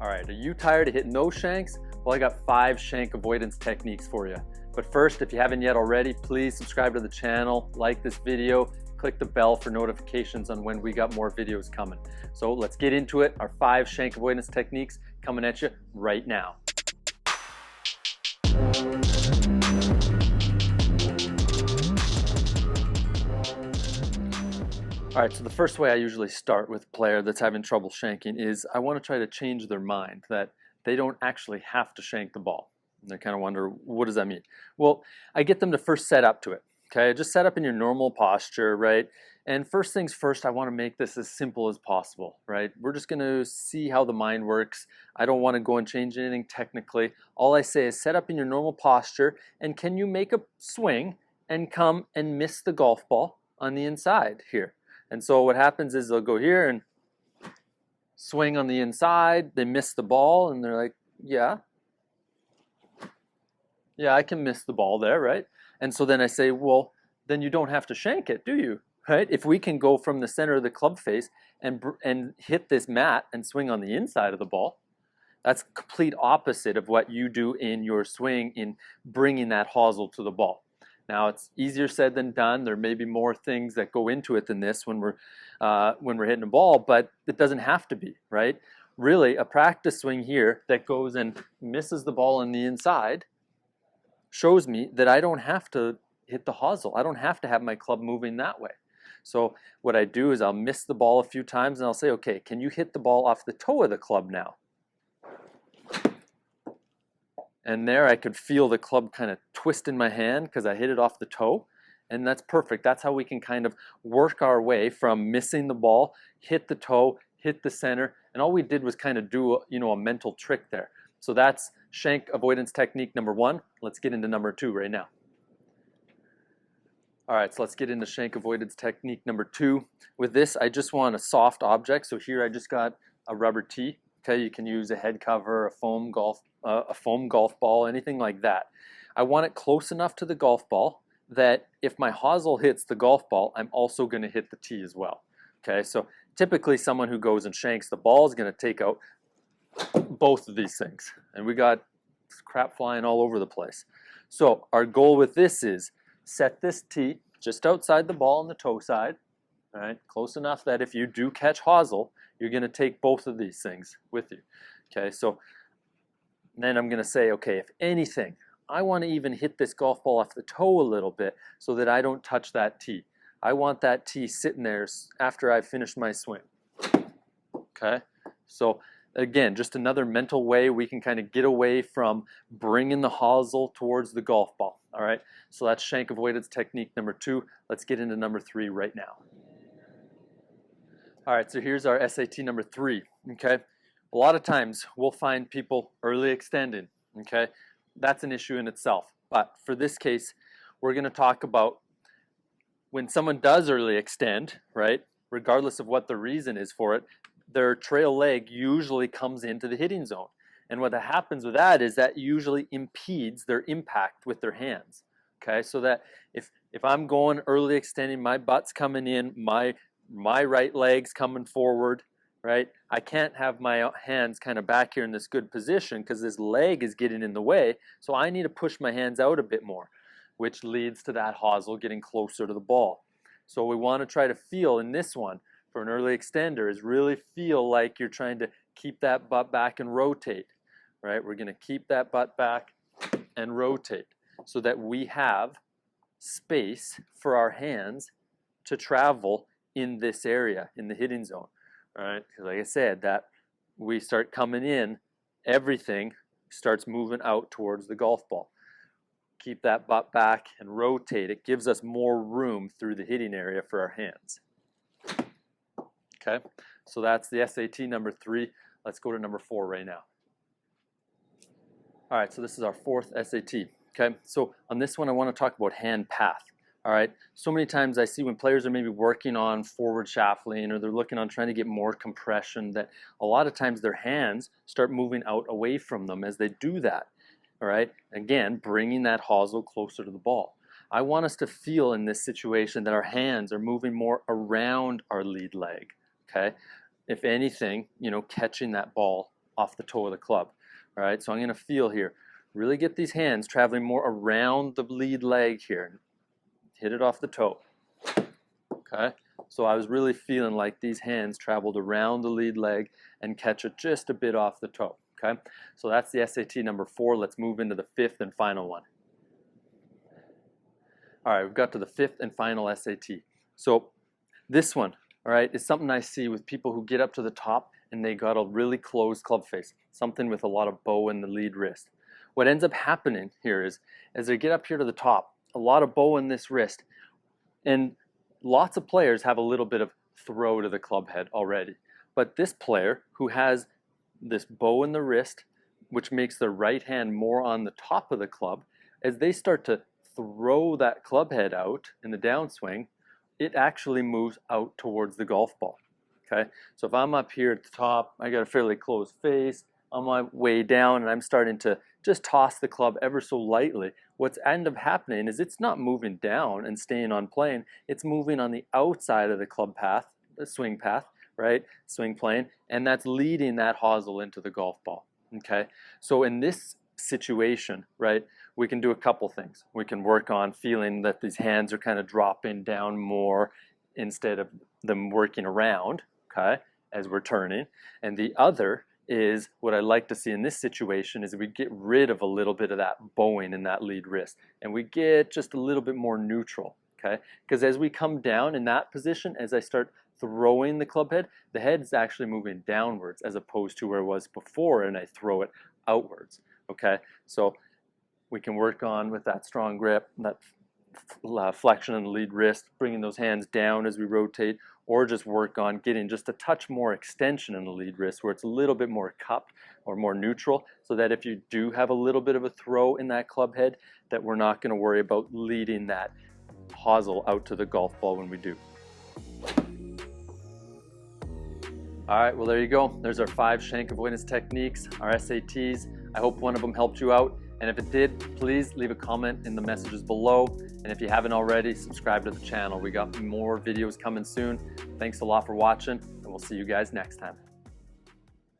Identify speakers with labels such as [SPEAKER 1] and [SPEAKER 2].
[SPEAKER 1] right, are you tired of hitting those shanks? Well, I got 5 shank avoidance techniques for you. But first, if you haven't yet already, please subscribe to the channel, like this video, click the bell for notifications on when we got more videos coming. So let's get into it. Our 5 shank avoidance techniques coming at you right now. All right, so the first way I usually start with a player that's having trouble shanking is I want to try to change their mind that they don't actually have to shank the ball. And they kind of wonder, what does that mean? Well, I get them to first set up to it. Okay, just set up in your normal posture, right? And first things first, I want to make this as simple as possible, right? We're just going to see how the mind works. I don't want to go and change anything technically. All I say is set up in your normal posture, and can you make a swing and come and miss the golf ball on the inside here? And so what happens is they'll go here and swing on the inside, they miss the ball, and they're like, yeah, I can miss the ball there, right? And so then I say, well, then you don't have to shank it, do you? Right? If we can go from the center of the club face and hit this mat and swing on the inside of the ball, that's complete opposite of what you do in your swing in bringing that hosel to the ball. Now, it's easier said than done. There may be more things that go into it than this when we're hitting a ball, but it doesn't have to be, right? Really, a practice swing here that goes and misses the ball on the inside shows me that I don't have to hit the hosel. I don't have to have my club moving that way. So what I do is I'll miss the ball a few times and I'll say, okay, can you hit the ball off the toe of the club now? And there I could feel the club kind of twist in my hand because I hit it off the toe. And that's perfect. That's how we can kind of work our way from missing the ball, hit the toe, hit the center. And all we did was kind of do a mental trick there. So that's shank avoidance technique number 1. Let's get into number 2 right now. All right, so let's get into shank avoidance technique number 2. With this, I just want a soft object. So here I just got a rubber tee. Okay, you can use a head cover, a foam golf ball, anything like that. I want it close enough to the golf ball that if my hosel hits the golf ball, I'm also going to hit the tee as well. Okay, so typically someone who goes and shanks the ball is going to take out both of these things. And we got crap flying all over the place. So our goal with this is set this tee just outside the ball on the toe side, right? Close enough that if you do catch hosel, you're going to take both of these things with you. Okay, so then I'm going to say, okay, if anything, I want to even hit this golf ball off the toe a little bit so that I don't touch that tee. I want that tee sitting there after I've finished my swing. Okay, so again, just another mental way we can kind of get away from bringing the hosel towards the golf ball. All right, so that's shank avoidance technique number 2. Let's get into number 3 right now. All right, so here's our SAT number 3, okay? A lot of times we'll find people early extending, okay? That's an issue in itself. But for this case, we're going to talk about when someone does early extend, right? Regardless of what the reason is for it, their trail leg usually comes into the hitting zone. And what happens with that is that usually impedes their impact with their hands, okay? So that if I'm going early extending, my butt's coming in, my right leg's coming forward, right? I can't have my hands kind of back here in this good position because this leg is getting in the way. So I need to push my hands out a bit more, which leads to that hosel getting closer to the ball. So we want to try to feel in this one for an early extender is really feel like you're trying to keep that butt back and rotate, right? We're going to keep that butt back and rotate so that we have space for our hands to travel in this area, in the hitting zone, all right? Because like I said, that we start coming in, everything starts moving out towards the golf ball. Keep that butt back and rotate. It gives us more room through the hitting area for our hands. Okay, so that's the SAT number 3. Let's go to number 4 right now. All right, so this is our 4th SAT. Okay, so on this one, I want to talk about hand path. All right, so many times I see when players are maybe working on forward shaft lean or they're looking on trying to get more compression that a lot of times their hands start moving out away from them as they do that. All right, again, bringing that hosel closer to the ball. I want us to feel in this situation that our hands are moving more around our lead leg. Okay, if anything, catching that ball off the toe of the club. All right, so I'm going to feel here. Really get these hands traveling more around the lead leg here. Hit it off the toe. Okay, so I was really feeling like these hands traveled around the lead leg and catch it just a bit off the toe. Okay, so that's the SAT number 4. Let's move into the 5th and final one. All right, we've got to the 5th and final SAT. So this one, all right, is something I see with people who get up to the top and they got a really closed club face, something with a lot of bow in the lead wrist. What ends up happening here is, as they get up here to the top, a lot of bow in this wrist, and lots of players have a little bit of throw to the club head already. But this player who has this bow in the wrist, which makes their right hand more on the top of the club, as they start to throw that club head out in the downswing, it actually moves out towards the golf ball. Okay, so if I'm up here at the top, I got a fairly closed face, on my way down, and I'm starting to just toss the club ever so lightly, what's end up happening is it's not moving down and staying on plane, it's moving on the outside of the club path, the swing path, right, swing plane, and that's leading that hosel into the golf ball. Okay, so in this situation, right, we can do a couple things. We can work on feeling that these hands are kind of dropping down more instead of them working around, okay, as we're turning. And the other is, what I like to see in this situation is we get rid of a little bit of that bowing in that lead wrist and we get just a little bit more neutral, okay? Because as we come down in that position, as I start throwing the club head, the head is actually moving downwards as opposed to where it was before and I throw it outwards, okay? So we can work on with that strong grip, that flexion in the lead wrist, bringing those hands down as we rotate, or just work on getting just a touch more extension in the lead wrist where it's a little bit more cupped or more neutral, so that if you do have a little bit of a throw in that club head, that we're not going to worry about leading that hosel out to the golf ball when we do. All right, well there you go. There's our 5 shank avoidance techniques, our SATs. I hope one of them helped you out. And if it did, please leave a comment in the messages below. And if you haven't already, subscribe to the channel. We got more videos coming soon. Thanks a lot for watching, and we'll see you guys next time.